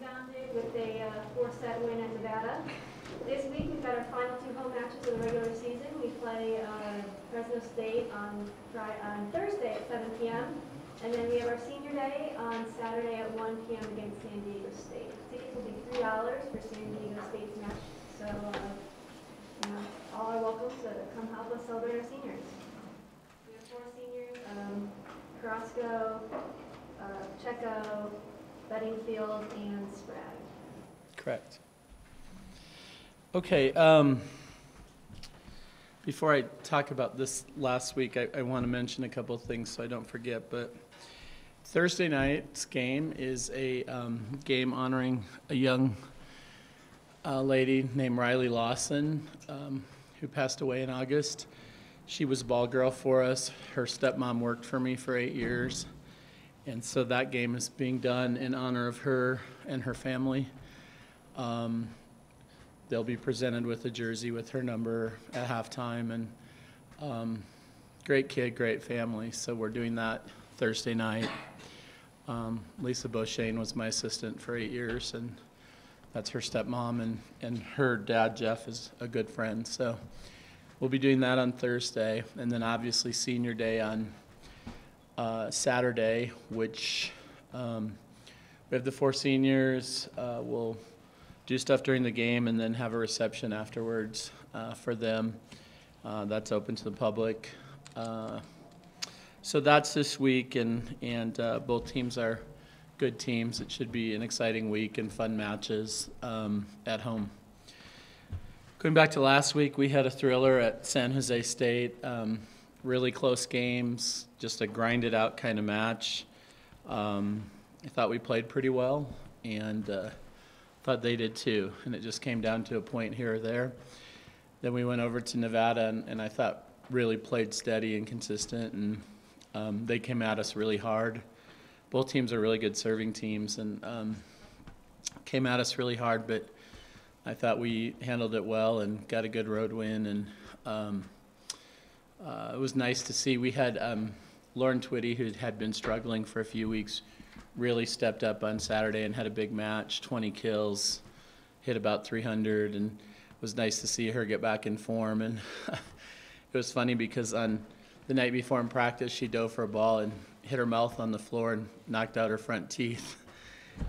rebounded with a 4-set win at Nevada. This week we've got our final 2 home matches of the regular season. We play Fresno State on Thursday at 7 p.m. And then we have our senior day on Saturday at 1 p.m. against San Diego State. Tickets will be $3 for San Diego State's match. So all are welcome to come help us celebrate our seniors. We have 4 seniors, Carrasco, Checo, Bedingfield, and Sprague. Correct. Okay, before I talk about this last week, I want to mention a couple of things so I don't forget. But Thursday night's game is a game honoring a young lady named Riley Lawson, who passed away in August. She was a ball girl for us. Her stepmom worked for me for 8 years. And so that game is being done in honor of her and her family. They'll be presented with a jersey with her number at halftime. And great kid, great family. So we're doing that Thursday night. Lisa Beauchesne was my assistant for 8 years, and that's her stepmom, and her dad, Jeff, is a good friend. So we'll be doing that on Thursday, and then obviously senior day on Saturday, which we have the 4 seniors. We'll do stuff during the game and then have a reception afterwards for them. That's open to the public. So that's this week, and both teams are good teams. It should be an exciting week and fun matches at home. Going back to last week, we had a thriller at San Jose State. Really close games, just a grinded out kind of match. I thought we played pretty well, and thought they did too. And it just came down to a point here or there. Then we went over to Nevada, and I thought really played steady and consistent, and they came at us really hard. Both teams are really good serving teams, and came at us really hard, but I thought we handled it well and got a good road win, and it was nice to see. We had Lauren Twitty, who had been struggling for a few weeks, really stepped up on Saturday and had a big match, 20 kills, hit about 300, and it was nice to see her get back in form. And it was funny because on the night before in practice, she dove for a ball and hit her mouth on the floor and knocked out her front teeth,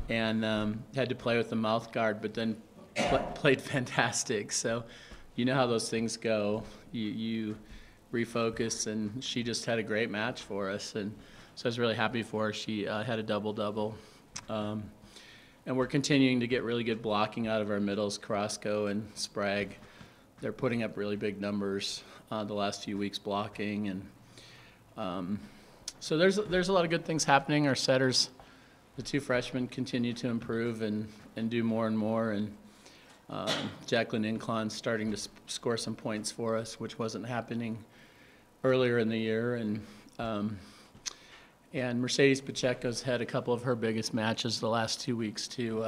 and had to play with the mouth guard, but then played fantastic. So you know how those things go. You refocus, and she just had a great match for us, and so I was really happy for her. She had a double-double. And we're continuing to get really good blocking out of our middles, Carrasco and Sprague. They're putting up really big numbers the last few weeks blocking. And so there's a lot of good things happening. Our setters, the 2 freshmen, continue to improve and do more and more. And Jacqueline Inclon's starting to score some points for us, which wasn't happening earlier in the year. And Mercedes Pacheco's had a couple of her biggest matches the last 2 weeks too.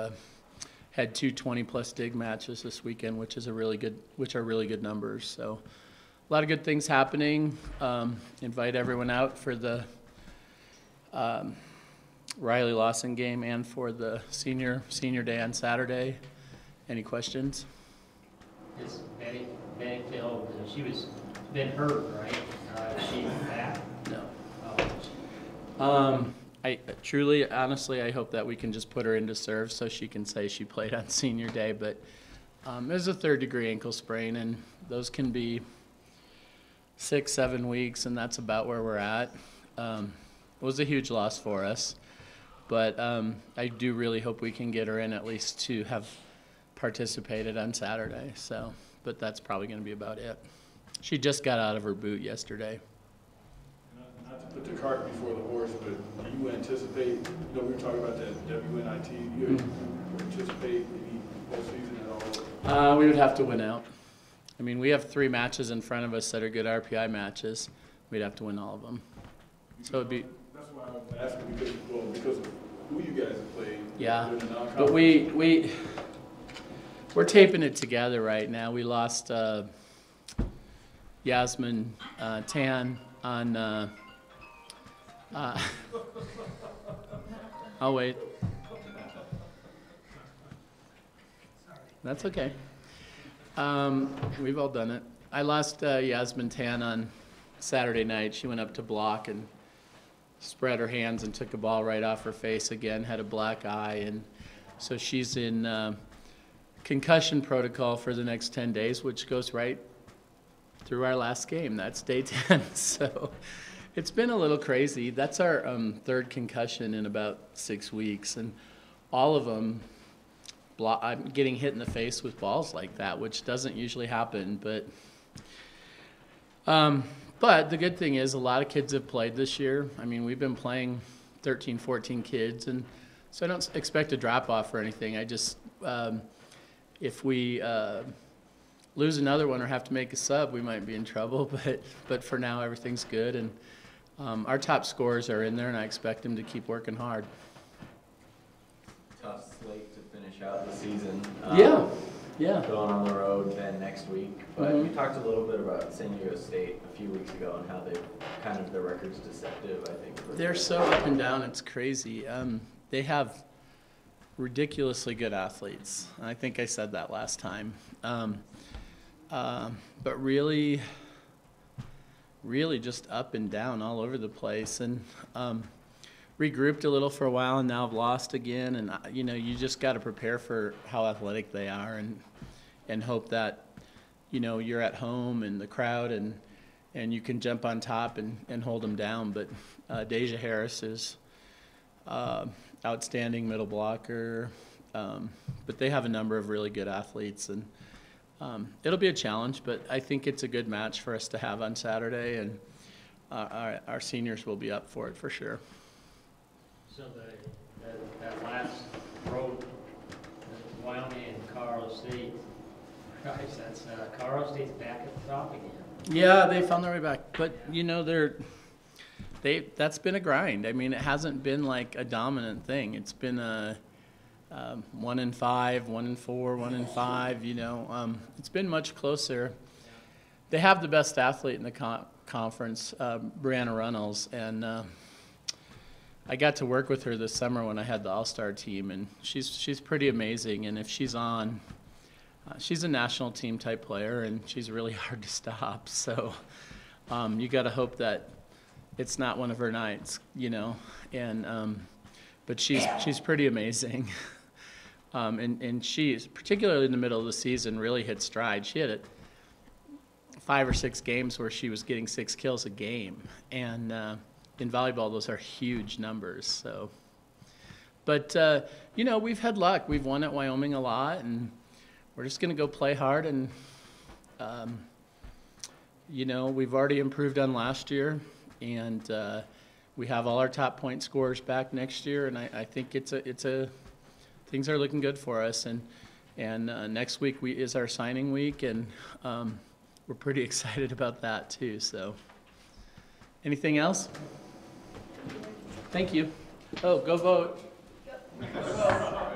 Had 2 20-plus dig matches this weekend, which are really good numbers. So a lot of good things happening. Invite everyone out for the Riley Lawson game and for the senior day on Saturday. Any questions? It's Bedingfield. She was been hurt, right? Is she back? No. Oh. I truly, honestly, I hope that we can just put her into serve so she can say she played on senior day. But it was a 3rd-degree ankle sprain, and those can be 6-7 weeks, and that's about where we're at. It was a huge loss for us, but I do really hope we can get her in at least to have participated on Saturday. So, but that's probably going to be about it. She just got out of her boot yesterday. Not to put the cart before the horse, but do you anticipate, we were talking about that WNIT, do you anticipate any postseason at all? We would have to win out. I mean, we have 3 matches in front of us that are good RPI matches. We'd have to win all of them. So it'd be. That's why I was asking, because of who you guys have played. Yeah, but we're taping it together right now. We lost Yasmin Tan on. I'll wait. That's okay. We've all done it. I lost Yasmin Tan on Saturday night. She went up to block and spread her hands and took a ball right off her face again, had a black eye, and so she's in concussion protocol for the next 10 days, which goes right through our last game. That's day 10. So it's been a little crazy. That's our third concussion in about 6 weeks, and all of them, I'm getting hit in the face with balls like that, which doesn't usually happen. But the good thing is a lot of kids have played this year. I mean, we've been playing 13, 14 kids, and so I don't expect a drop-off or anything. I just, if we lose another one or have to make a sub, we might be in trouble. But for now, everything's good, and our top scorers are in there, and I expect them to keep working hard. Tough slate to finish out the season. Yeah. Going on the road then next week. But we talked a little bit about San Diego State a few weeks ago and how they kind of, their record's deceptive, I think. They're so up and down, it's crazy. They have ridiculously good athletes. I think I said that last time. But really just up and down all over the place. And regrouped a little for a while and now have lost again. And, you know, you just got to prepare for how athletic they are and hope that, you know, you're at home and the crowd and you can jump on top and hold them down. But Deja Harris is outstanding middle blocker. But they have a number of really good athletes. And it'll be a challenge, but I think it's a good match for us to have on Saturday. And our seniors will be up for it for sure. So that last road, Wyoming and Colorado State, guys, that's Colorado State's back at the top again. Yeah, they found their way back, but you know that's been a grind. I mean, it hasn't been like a dominant thing. It's been a 1-5, 1-4, 1-5. You know, it's been much closer. They have the best athlete in the conference, Breanna Runnels, and I got to work with her this summer when I had the All-Star team, and she's pretty amazing. And if she's on, she's a national team type player, and she's really hard to stop. So you got to hope that it's not one of her nights, you know. And but she's pretty amazing, and she's particularly in the middle of the season really hit stride. She had 5 or 6 games where she was getting 6 kills a game, and in volleyball, those are huge numbers. So, but you know, we've had luck. We've won at Wyoming a lot, and we're just going to go play hard. And you know, we've already improved on last year, and we have all our top point scorers back next year. And I think things are looking good for us. And next week is our signing week, and we're pretty excited about that too. So, anything else? Thank you. Oh, go vote. Go vote.